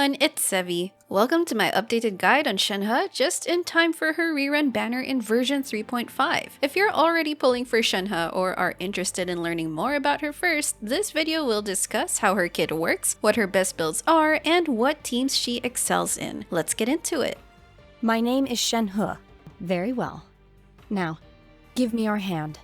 everyone, it's Sevi. Welcome to my updated guide on Shenhe, just in time for her rerun banner in version 3.5. If you're already pulling for Shenhe or are interested in learning more about her first, this video will discuss how her kit works, what her best builds are, and what teams she excels in. Let's get into it. My name is Shenhe. Very well. Now, give me your hand.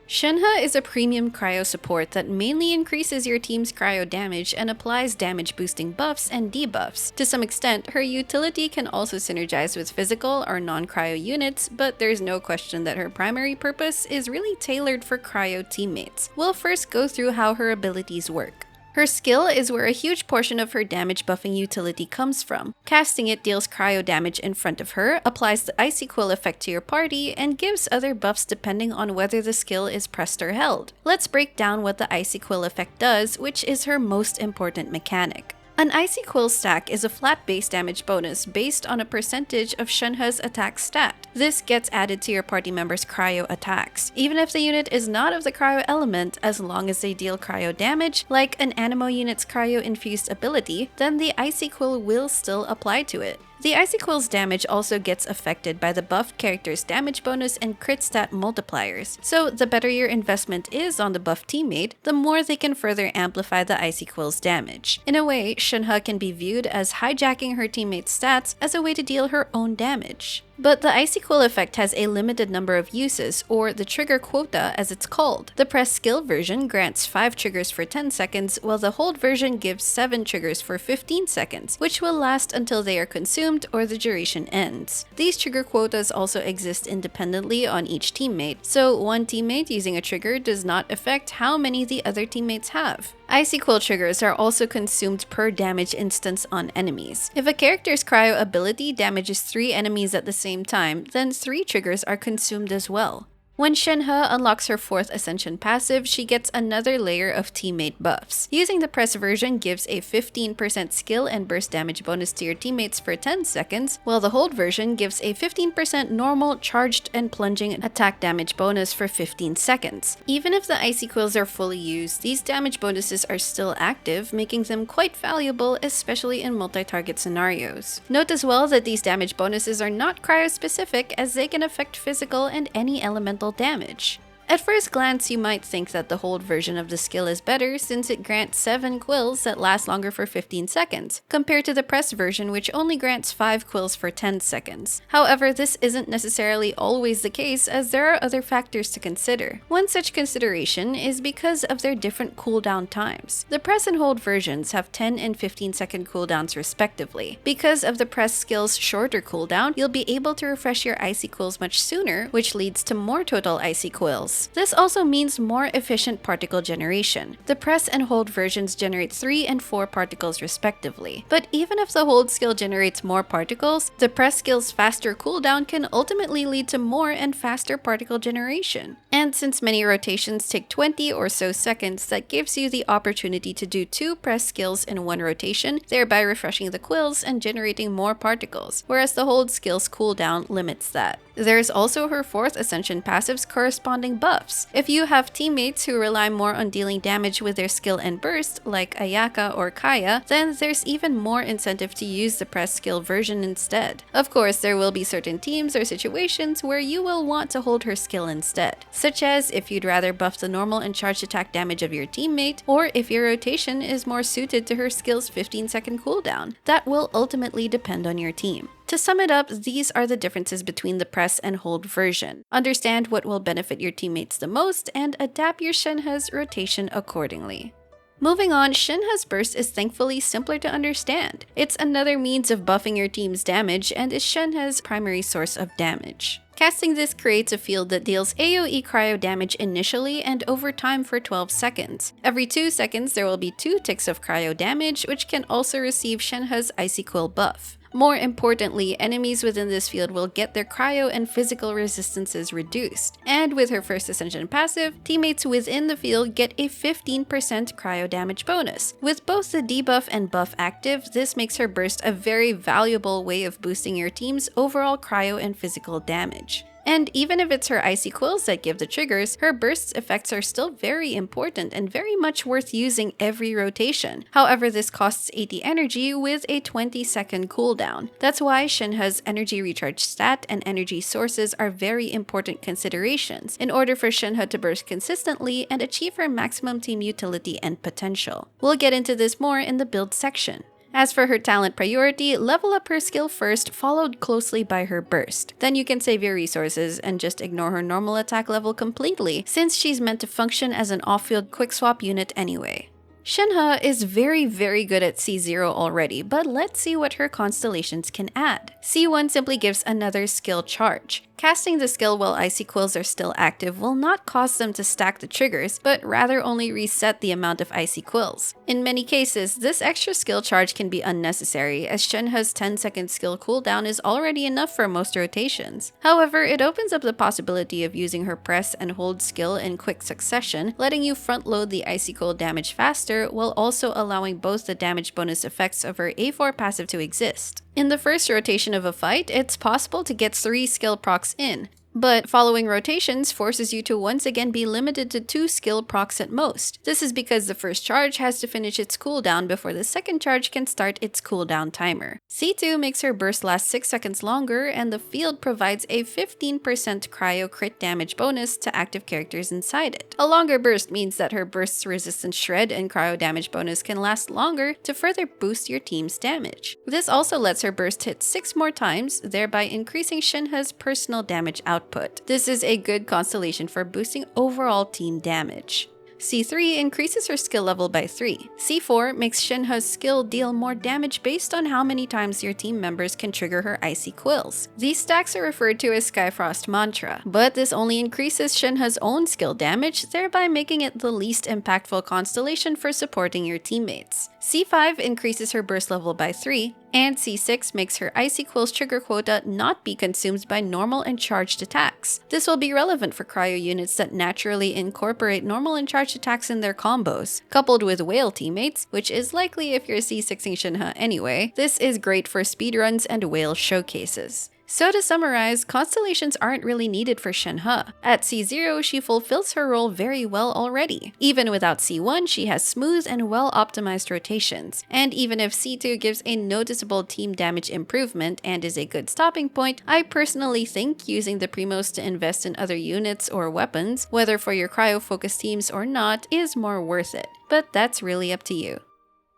Shenhe is a premium cryo support that mainly increases your team's cryo damage and applies damage boosting buffs and debuffs. To some extent, her utility can also synergize with physical or non-cryo units, but there's no question that her primary purpose is really tailored for cryo teammates. We'll first go through how her abilities work. Her skill is where a huge portion of her damage buffing utility comes from. Casting it deals cryo damage in front of her, applies the Icy Quill effect to your party, and gives other buffs depending on whether the skill is pressed or held. Let's break down what the Icy Quill effect does, which is her most important mechanic. An Icy Quill stack is a flat base damage bonus based on a percentage of Shenhe's attack stat. This gets added to your party members' cryo attacks, even if the unit is not of the cryo element. As long as they deal cryo damage, like an Anemo unit's cryo-infused ability, then the Icy Quill will still apply to it. The Icy Quill's damage also gets affected by the buffed character's damage bonus and crit stat multipliers, so the better your investment is on the buffed teammate, the more they can further amplify the Icy Quill's damage. In a way, Shenhe can be viewed as hijacking her teammate's stats as a way to deal her own damage. But the Icy Quill effect has a limited number of uses, or the trigger quota as it's called. The press skill version grants 5 triggers for 10 seconds, while the hold version gives 7 triggers for 15 seconds, which will last until they are consumed or the duration ends. These trigger quotas also exist independently on each teammate, so one teammate using a trigger does not affect how many the other teammates have. Icy Quill triggers are also consumed per damage instance on enemies. If a character's cryo ability damages 3 enemies at the same time, then 3 triggers are consumed as well. When Shenhe unlocks her 4th Ascension passive, she gets another layer of teammate buffs. Using the press version gives a 15% skill and burst damage bonus to your teammates for 10 seconds, while the hold version gives a 15% normal, charged, and plunging attack damage bonus for 15 seconds. Even if the Icy Quills are fully used, these damage bonuses are still active, making them quite valuable, especially in multi-target scenarios. Note as well that these damage bonuses are not cryo-specific, as they can affect physical and any elemental damage. At first glance, you might think that the hold version of the skill is better since it grants 7 quills that last longer for 15 seconds, compared to the press version which only grants 5 quills for 10 seconds. However, this isn't necessarily always the case, as there are other factors to consider. One such consideration is because of their different cooldown times. The press and hold versions have 10 and 15 second cooldowns respectively. Because of the press skill's shorter cooldown, you'll be able to refresh your Icy Quills much sooner, which leads to more total Icy Quills. This also means more efficient particle generation. The press and hold versions generate 3 and 4 particles respectively. But even if the hold skill generates more particles, the press skill's faster cooldown can ultimately lead to more and faster particle generation. And since many rotations take 20 or so seconds, that gives you the opportunity to do 2 press skills in one rotation, thereby refreshing the quills and generating more particles, whereas the hold skill's cooldown limits that. There's also her 4th Ascension passive's corresponding buffs. If you have teammates who rely more on dealing damage with their skill and burst, like Ayaka or Kaya, then there's even more incentive to use the press skill version instead. Of course, there will be certain teams or situations where you will want to hold her skill instead, such as if you'd rather buff the normal and charged attack damage of your teammate, or if your rotation is more suited to her skill's 15-second cooldown. That will ultimately depend on your team. To sum it up, these are the differences between the press and hold version. Understand what will benefit your teammates the most and adapt your Shenhe's rotation accordingly. Moving on, Shenhe's burst is thankfully simpler to understand. It's another means of buffing your team's damage and is Shenhe's primary source of damage. Casting this creates a field that deals AoE cryo damage initially and over time for 12 seconds. Every 2 seconds there will be 2 ticks of cryo damage, which can also receive Shenhe's Icy Quill buff. More importantly, enemies within this field will get their cryo and physical resistances reduced. And with her 1st Ascension passive, teammates within the field get a 15% cryo damage bonus. With both the debuff and buff active, this makes her burst a very valuable way of boosting your team's overall cryo and physical damage. And even if it's her Icy Quills that give the triggers, her burst's effects are still very important and very much worth using every rotation. However, this costs 80 energy with a 20-second cooldown. That's why Shenhe's energy recharge stat and energy sources are very important considerations in order for Shenhe to burst consistently and achieve her maximum team utility and potential. We'll get into this more in the build section. As for her talent priority, level up her skill first, followed closely by her burst. Then you can save your resources and just ignore her normal attack level completely, since she's meant to function as an off-field quick swap unit anyway. Shenhe is very good at C0 already, but let's see what her Constellations can add. C1 simply gives another skill charge. Casting the skill while Icy Quills are still active will not cause them to stack the triggers, but rather only reset the amount of Icy Quills. In many cases, this extra skill charge can be unnecessary, as Shenhe's 10-second skill cooldown is already enough for most rotations. However, it opens up the possibility of using her press and hold skill in quick succession, letting you front-load the Icy Quill damage faster, while also allowing both the damage bonus effects of her A4 passive to exist. In the first rotation of a fight, it's possible to get 3 skill procs in, but following rotations forces you to once again be limited to 2 skill procs at most. This is because the first charge has to finish its cooldown before the second charge can start its cooldown timer. C2 makes her burst last 6 seconds longer, and the field provides a 15% cryo crit damage bonus to active characters inside it. A longer burst means that her burst's resistance shred and cryo damage bonus can last longer to further boost your team's damage. This also lets her burst hit 6 more times, thereby increasing Shenhe's personal damage output. This is a good constellation for boosting overall team damage. C3 increases her skill level by 3. C4 makes Shenhe's skill deal more damage based on how many times your team members can trigger her Icy Quills. These stacks are referred to as Skyfrost Mantra, but this only increases Shenhe's own skill damage, thereby making it the least impactful constellation for supporting your teammates. C5 increases her burst level by 3, and C6 makes her Icy Quill's trigger quota not be consumed by normal and charged attacks. This will be relevant for cryo units that naturally incorporate normal and charged attacks in their combos. Coupled with whale teammates, which is likely if you're C6ing Shenhe anyway, this is great for speedruns and whale showcases. So to summarize, Constellations aren't really needed for Shenhe. At C0, she fulfills her role very well already. Even without C1, she has smooth and well-optimized rotations. And even if C2 gives a noticeable team damage improvement and is a good stopping point, I personally think using the Primos to invest in other units or weapons, whether for your cryo-focused teams or not, is more worth it. But that's really up to you.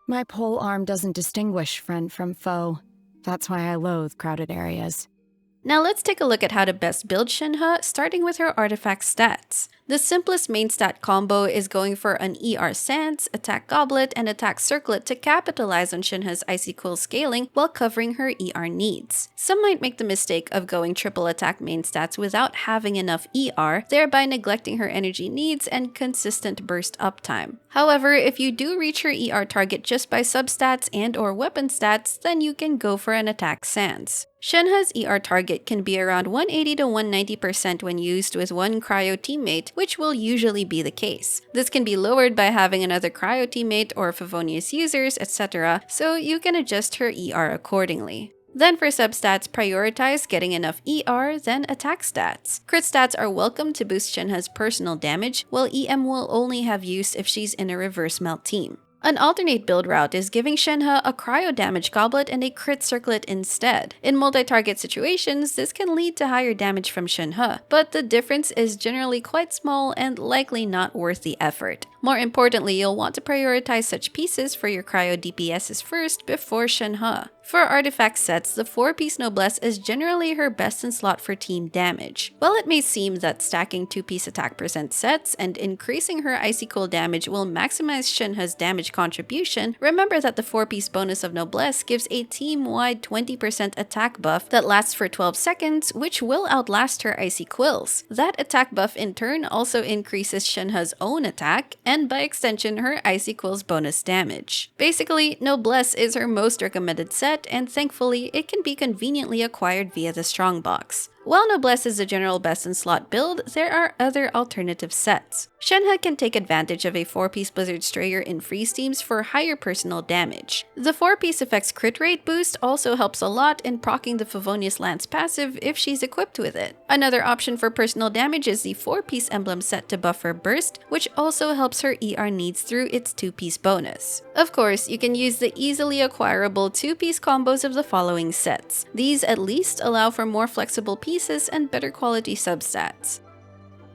My pole arm doesn't distinguish friend from foe. That's why I loathe crowded areas. Now let's take a look at how to best build Shenhe, starting with her artifact stats. The simplest main stat combo is going for an ER Sands, Attack Goblet, and Attack Circlet to capitalize on Shenhe's Icy Quill scaling while covering her ER needs. Some might make the mistake of going triple attack main stats without having enough ER, thereby neglecting her energy needs and consistent burst uptime. However, if you do reach her ER target just by substats and/or weapon stats, then you can go for an Attack Sands. Shenhe's ER target can be around 180 to 190% when used with one cryo teammate, which will usually be the case. This can be lowered by having another cryo teammate or Favonius users, etc., so you can adjust her ER accordingly. Then for substats, prioritize getting enough ER, then attack stats. Crit stats are welcome to boost Shenhe's personal damage, while EM will only have use if she's in a reverse melt team. An alternate build route is giving Shenhe a cryo damage goblet and a crit circlet instead. In multi-target situations, this can lead to higher damage from Shenhe, but the difference is generally quite small and likely not worth the effort. More importantly, you'll want to prioritize such pieces for your cryo DPSs first before Shenhe. For artifact sets, the 4-piece Noblesse is generally her best in slot for team damage. While it may seem that stacking 2-piece attack percent sets and increasing her Icy Quill damage will maximize Shenhe's damage contribution, remember that the 4-piece bonus of Noblesse gives a team-wide 20% attack buff that lasts for 12 seconds, which will outlast her Icy Quills. That attack buff in turn also increases Shenhe's own attack, and by extension her Icy Quill's bonus damage. Basically, Noblesse is her most recommended set, and thankfully it can be conveniently acquired via the Strongbox. While Noblesse is the general best in slot build, there are other alternative sets. Shenhe can take advantage of a 4-piece Blizzard Strayer in freeze teams for higher personal damage. The 4-piece effect's crit rate boost also helps a lot in proccing the Favonius Lance passive if she's equipped with it. Another option for personal damage is the 4-piece emblem set to buff her burst, which also helps her ER needs through its 2-piece bonus. Of course, you can use the easily acquirable 2-piece combos of the following sets. These at least allow for more flexible pieces and better quality substats.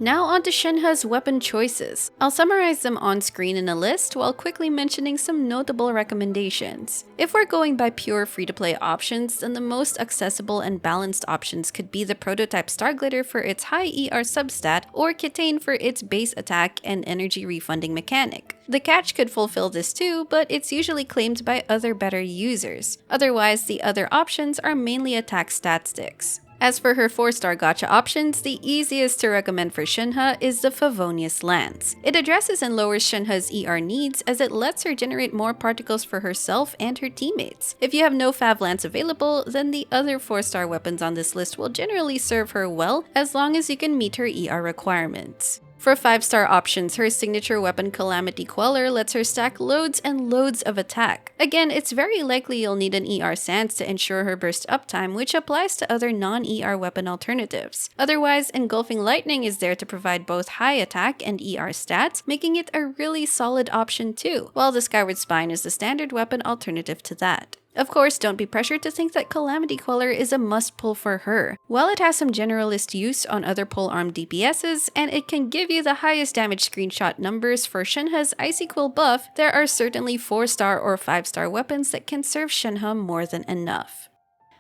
Now onto Shenhe's weapon choices. I'll summarize them on screen in a list while quickly mentioning some notable recommendations. If we're going by pure free-to-play options, then the most accessible and balanced options could be the prototype Starglitter for its high ER substat or Kitane for its base attack and energy refunding mechanic. The catch could fulfill this too, but it's usually claimed by other better users. Otherwise, the other options are mainly attack stat sticks. As for her 4-star gacha options, the easiest to recommend for Shenhe is the Favonius Lance. It addresses and lowers Shenhe's ER needs as it lets her generate more particles for herself and her teammates. If you have no Fav Lance available, then the other 4-star weapons on this list will generally serve her well as long as you can meet her ER requirements. For 5-star options, her signature weapon Calamity Queller lets her stack loads and loads of attack. Again, it's very likely you'll need an ER Sans to ensure her burst uptime, which applies to other non-ER weapon alternatives. Otherwise, Engulfing Lightning is there to provide both high attack and ER stats, making it a really solid option too, while the Skyward Spine is the standard weapon alternative to that. Of course, don't be pressured to think that Calamity Queller is a must-pull for her. While it has some generalist use on other pole-armed DPSs, and it can give you the highest damage screenshot numbers for Shenhe's Icy Quill buff, there are certainly 4-star or 5-star weapons that can serve Shenhe more than enough.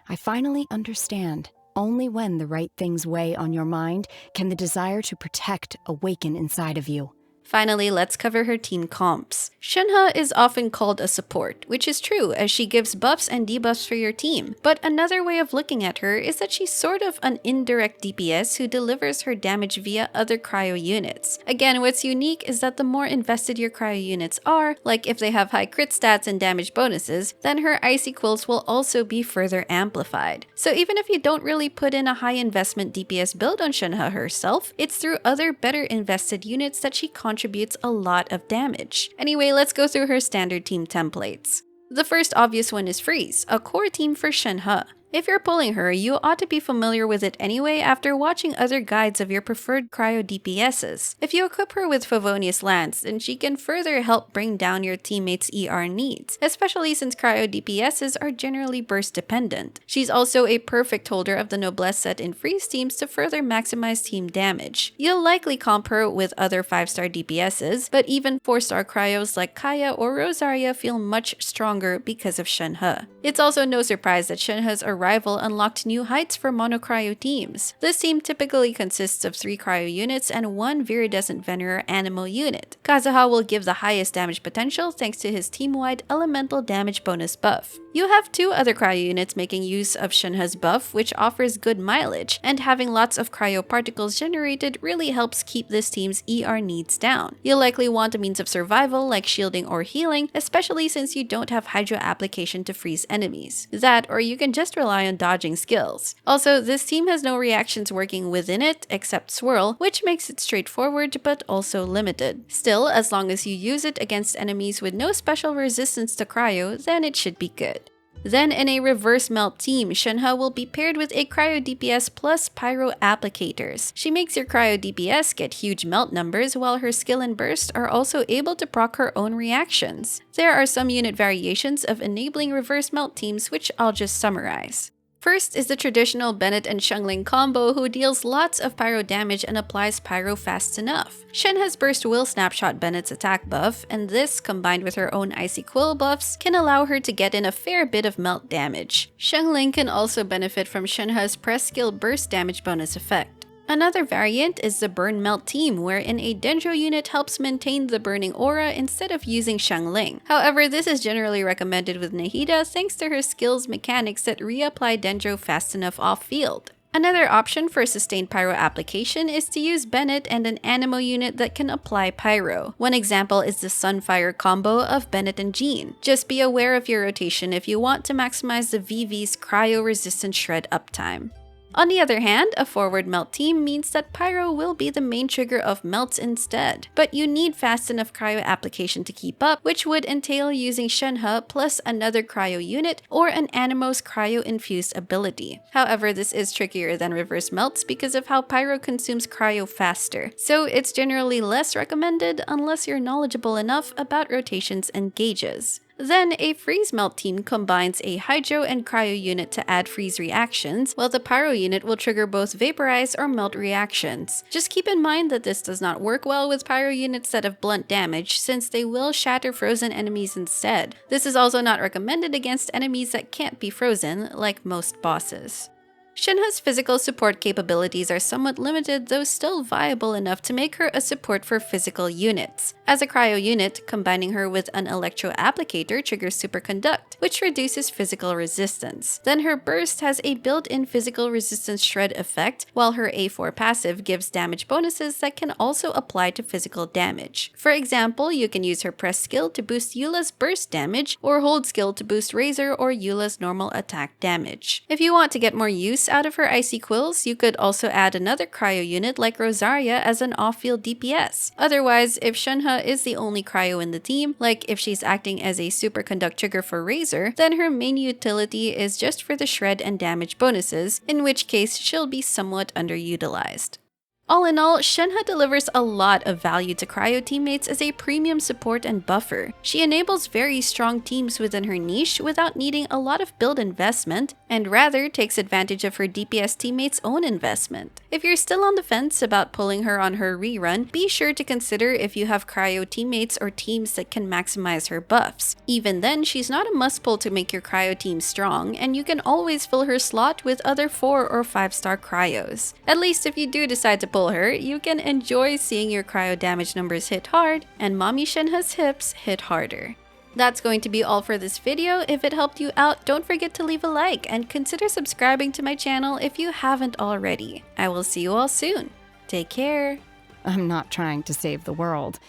I finally understand. Only when the right things weigh on your mind can the desire to protect awaken inside of you. Finally, let's cover her team comps. Shenhe is often called a support, which is true as she gives buffs and debuffs for your team, but another way of looking at her is that she's sort of an indirect DPS who delivers her damage via other cryo units. Again, what's unique is that the more invested your cryo units are, like if they have high crit stats and damage bonuses, then her Icy Quills will also be further amplified. So even if you don't really put in a high investment DPS build on Shenhe herself, it's through other better invested units that she contributes a lot of damage. Anyway, let's go through her standard team templates. The first obvious one is Freeze, a core team for Shenhe. If you're pulling her, you ought to be familiar with it anyway after watching other guides of your preferred cryo DPSs. If you equip her with Favonius Lance, then she can further help bring down your teammates' ER needs, especially since cryo DPSs are generally burst dependent. She's also a perfect holder of the Noblesse set in freeze teams to further maximize team damage. You'll likely comp her with other 5-star DPSs, but even 4-star cryos like Kaya or Rosaria feel much stronger because of Shenhe. It's also no surprise that Shenhe's arrival unlocked new heights for monocryo teams. This team typically consists of 3 cryo units and 1 viridescent Venerer animal unit. Kazuha will give the highest damage potential thanks to his team-wide elemental damage bonus buff. You have 2 other cryo units making use of Shenhe's buff, which offers good mileage, and having lots of cryo particles generated really helps keep this team's ER needs down. You'll likely want a means of survival like shielding or healing, especially since you don't have Hydro application to freeze enemies. That, or you can just rely on dodging skills. Also, this team has no reactions working within it except Swirl, which makes it straightforward but also limited. Still, as long as you use it against enemies with no special resistance to cryo, then it should be good. Then in a reverse melt team, Shenhe will be paired with a cryo DPS plus pyro applicators. She makes your cryo DPS get huge melt numbers while her skill and burst are also able to proc her own reactions. There are some unit variations of enabling reverse melt teams which I'll just summarize. First is the traditional Bennett and Xiangling combo who deals lots of pyro damage and applies pyro fast enough. Shenhe's burst will snapshot Bennett's attack buff, and this, combined with her own Icy Quill buffs, can allow her to get in a fair bit of melt damage. Xiangling can also benefit from Shenhe's press skill burst damage bonus effect. Another variant is the Burn Melt team, wherein a Dendro unit helps maintain the burning aura instead of using Xiangling. However, this is generally recommended with Nahida thanks to her skill's mechanics that reapply Dendro fast enough off-field. Another option for sustained pyro application is to use Bennett and an Animo unit that can apply pyro. One example is the Sunfire combo of Bennett and Jean. Just be aware of your rotation if you want to maximize the VV's cryo-resistant shred uptime. On the other hand, a forward melt team means that Pyro will be the main trigger of melts instead, but you need fast enough Cryo application to keep up, which would entail using Shenhe plus another Cryo unit or an Animo's Cryo-infused ability. However, this is trickier than reverse melts because of how Pyro consumes Cryo faster, so it's generally less recommended unless you're knowledgeable enough about rotations and gauges. Then, a freeze melt team combines a hydro and cryo unit to add freeze reactions, while the pyro unit will trigger both vaporize or melt reactions. Just keep in mind that this does not work well with pyro units that have blunt damage, since they will shatter frozen enemies instead. This is also not recommended against enemies that can't be frozen, like most bosses. Shenhe's physical support capabilities are somewhat limited, though still viable enough to make her a support for physical units. As a cryo unit, combining her with an electro applicator triggers superconduct, which reduces physical resistance. Then her burst has a built-in physical resistance shred effect, while her A4 passive gives damage bonuses that can also apply to physical damage. For example, you can use her press skill to boost Eula's burst damage, or hold skill to boost Razor or Eula's normal attack damage. If you want to get more use out of her Icy Quills, you could also add another cryo unit like Rosaria as an off-field DPS. Otherwise, if Shenhe is the only cryo in the team, like if she's acting as a superconduct trigger for Razor, then her main utility is just for the shred and damage bonuses, in which case she'll be somewhat underutilized. All in all, Shenhe delivers a lot of value to Cryo teammates as a premium support and buffer. She enables very strong teams within her niche without needing a lot of build investment, and rather takes advantage of her DPS teammates' own investment. If you're still on the fence about pulling her on her rerun, be sure to consider if you have Cryo teammates or teams that can maximize her buffs. Even then, she's not a must-pull to make your Cryo team strong, and you can always fill her slot with other 4 or 5-star Cryos. At least if you do decide to pull her, you can enjoy seeing your cryo damage numbers hit hard and Mommy Shenhe's hips hit harder. That's going to be all for this video. If it helped you out, don't forget to leave a like and consider subscribing to my channel if you haven't already. I will see you all soon. Take care. I'm not trying to save the world.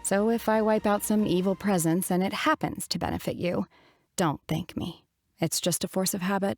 So if I wipe out some evil presence and it happens to benefit you, don't thank me. It's just a force of habit.